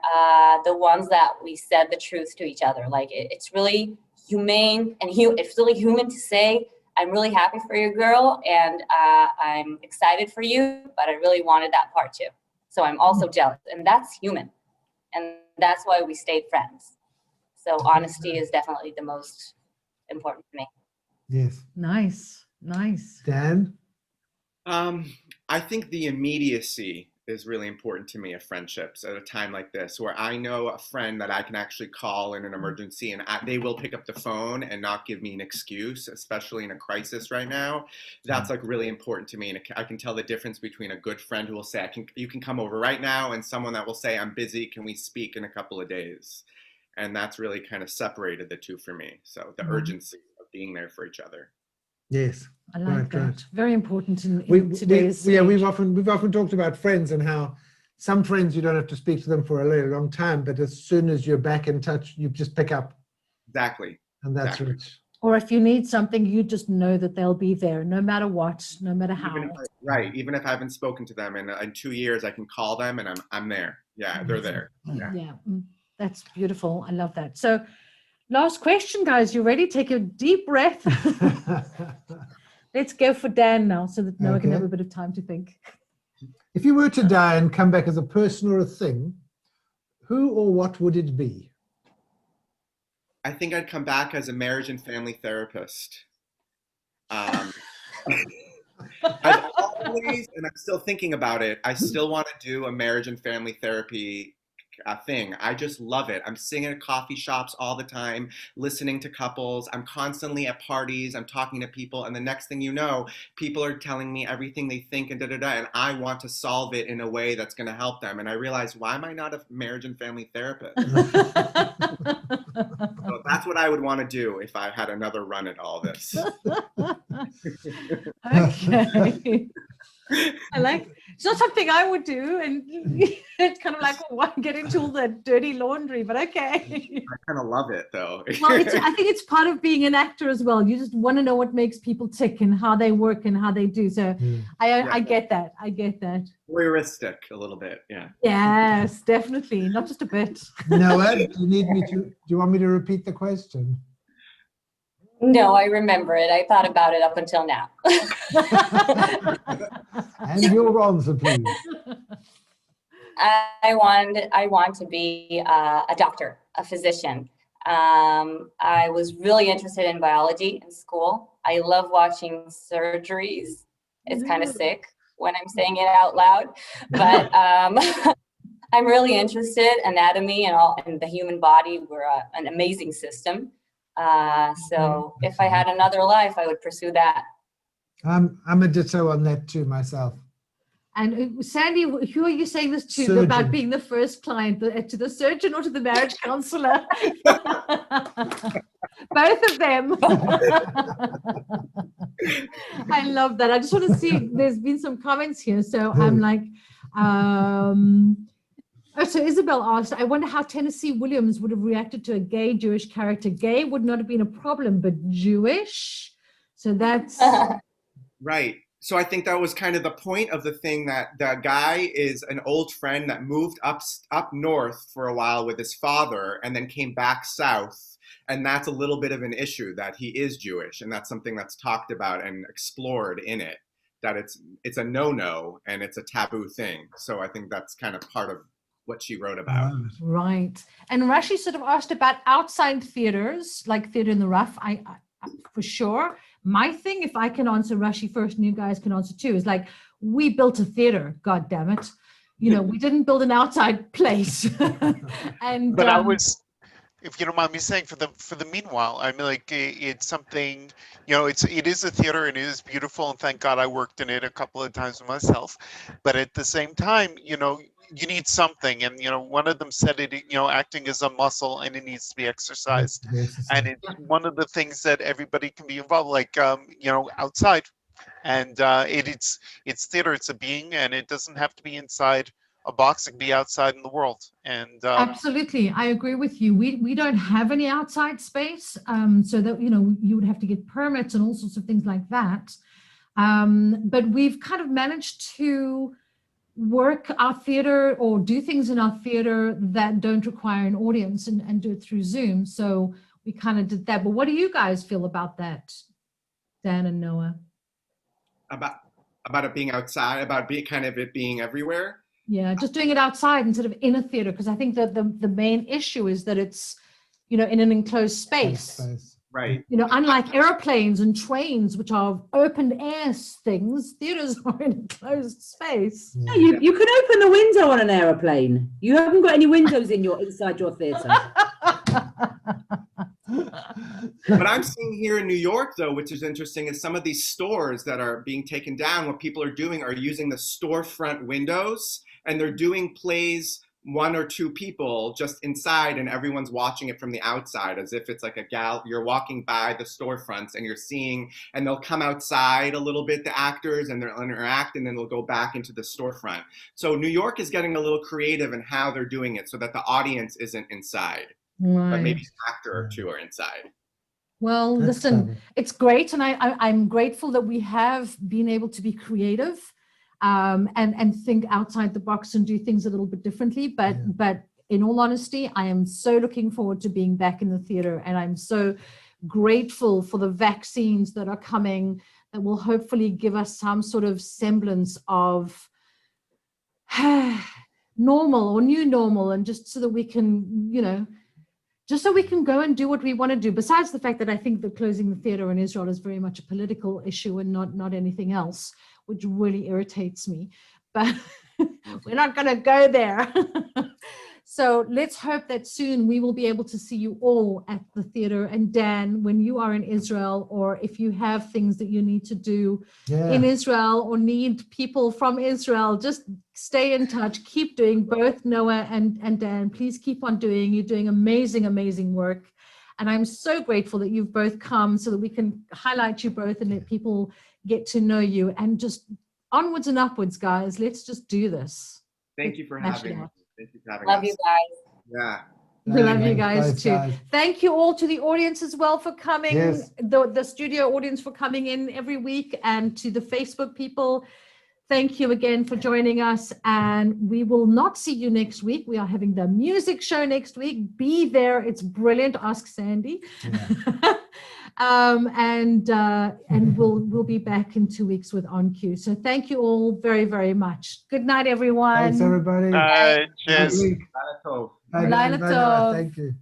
the ones that we said the truth to each other. Like it's really humane and it's really human to say, I'm really happy for you, girl, and I'm excited for you, but I really wanted that part too. So I'm also jealous, and that's human. And that's why we stayed friends. So honesty is definitely the most important to me. Yes. Nice. Dan? I think the immediacy is really important to me of friendships at a time like this, where I know a friend that I can actually call in an emergency and they will pick up the phone and not give me an excuse, especially in a crisis right now. That's like really important to me. And I can tell the difference between a good friend who will say, you can come over right now, and someone that will say, I'm busy, can we speak in a couple of days? And that's really kind of separated the two for me. So the urgency of being there for each other. Yes. I like that. Right. Very important in today's we've often talked about friends and how some friends you don't have to speak to them for a really long time, but as soon as you're back in touch, you just pick up. Exactly. And that's rich. Or if you need something, you just know that they'll be there no matter what, no matter how. Even if I haven't spoken to them in 2 years, I can call them and I'm there. Yeah, they're there. Yeah, that's beautiful. I love that. So last question, guys. You ready? Take a deep breath. Let's go for Dan now so that Noah can have a bit of time to think. If you were to die and come back as a person or a thing, who or what would it be? I think I'd come back as a marriage and family therapist. I've always, and I'm still thinking about it, I still want to do a marriage and family therapy thing. I just love it. I'm sitting at coffee shops all the time, listening to couples. I'm constantly at parties. I'm talking to people. And the next thing you know, people are telling me everything they think and and I want to solve it in a way that's going to help them. And I realize, why am I not a marriage and family therapist? So that's what I would want to do if I had another run at all this. Okay. I like, it's not something I would do, and it's kind of like, well, why get into all the dirty laundry, but okay. I kind of love it though. Well, I think it's part of being an actor as well. You just want to know what makes people tick and how they work and how they do. So I get that. Voyeuristic a little bit, yeah. Yes, definitely. Not just a bit. Noah, do you want me to repeat the question? No, I remember it. I thought about it up until now. And your answer, please. I want to be a doctor, a physician. I was really interested in biology in school. I love watching surgeries. It's kind of sick when I'm saying it out loud, but I'm really interested. Anatomy and the human body, we're an amazing system. So if I had another life, I would pursue that. I'm a ditto on that too myself. And Sandy, who are you saying this to? Surgeon. About being the first client, to the surgeon or to the marriage counselor? Both of them. I love that. I just want to see, there's been some comments here. So I'm like, so Isabel asked, I wonder how Tennessee Williams would have reacted to a gay Jewish character. Gay would not have been a problem, but Jewish. So that's right. So I think that was kind of the point of the thing, that the guy is an old friend that moved up north for a while with his father and then came back south. And that's a little bit of an issue, that he is Jewish. And that's something that's talked about and explored in it, that it's a no-no and it's a taboo thing. So I think that's kind of part of what she wrote about. Right. And Rashi sort of asked about outside theaters, like Theater in the Rough. I for sure. My thing, if I can answer Rashi first and you guys can answer too, is like, we built a theater, God damn it. We didn't build an outside place. And but I was, if you don't mind me saying, for the meanwhile, I mean, like, it's something, it is a theater and it is beautiful, and thank God I worked in it a couple of times myself. But at the same time, you need something, and one of them said it, acting is a muscle and it needs to be exercised. And it's one of the things that everybody can be involved, like outside. And it's theater, it's a being, and it doesn't have to be inside a box, it can be outside in the world. And absolutely, I agree with you. We don't have any outside space, so that you would have to get permits and all sorts of things like that. But we've kind of managed to work our theater or do things in our theater that don't require an audience and do it through Zoom. So we kind of did that. But what do you guys feel about that, Dan and Noah? About it being outside, about it being everywhere. Yeah, just doing it outside instead of in a theater, because I think that the main issue is that it's, in an enclosed space. Right. Unlike airplanes and trains, which are open air things, theaters are in a closed space. No, you can open the window on an aeroplane. You haven't got any windows inside your theatre. What I'm seeing here in New York, though, which is interesting, is some of these stores that are being taken down, what people are doing are using the storefront windows, and they're doing plays, 1 or 2 people just inside, and everyone's watching it from the outside, as if it's like you're walking by the storefronts and you're seeing, and they'll come outside a little bit, the actors, and they'll interact, and then they'll go back into the storefront. So New York is getting a little creative in how they're doing it so that the audience isn't inside, but maybe an actor or 2 are inside. Well, listen, it's great. And I'm grateful that we have been able to be creative and think outside the box and do things a little bit differently. But in all honesty, I am so looking forward to being back in the theater. And I'm so grateful for the vaccines that are coming that will hopefully give us some sort of semblance of normal or new normal, and just so that we can, just so we can go and do what we want to do, besides the fact that I think that closing the theater in Israel is very much a political issue and not anything else, which really irritates me. But we're not going to go there. So let's hope that soon we will be able to see you all at the theater. And Dan, when you are in Israel, or if you have things that you need to do in Israel or need people from Israel, just stay in touch. Keep doing, both Noah and Dan. Please keep on doing. You're doing amazing, amazing work. And I'm so grateful that you've both come so that we can highlight you both and let people get to know you. And just onwards and upwards, guys. Let's just do this. Thank you for having me. Thank you for having Love us. you guys. Yeah. We love you guys too. Thank you all to the audience as well for coming, the studio audience for coming in every week, and to the Facebook people. Thank you again for joining us, and we will not see you next week. We are having the music show next week. Be there. It's brilliant. Ask Sandy. And we'll be back in 2 weeks with On Cue. So thank you all very, very much. Good night, everyone. Thanks, everybody. Cheers. Laila Tov. Laila Tov. Thank you.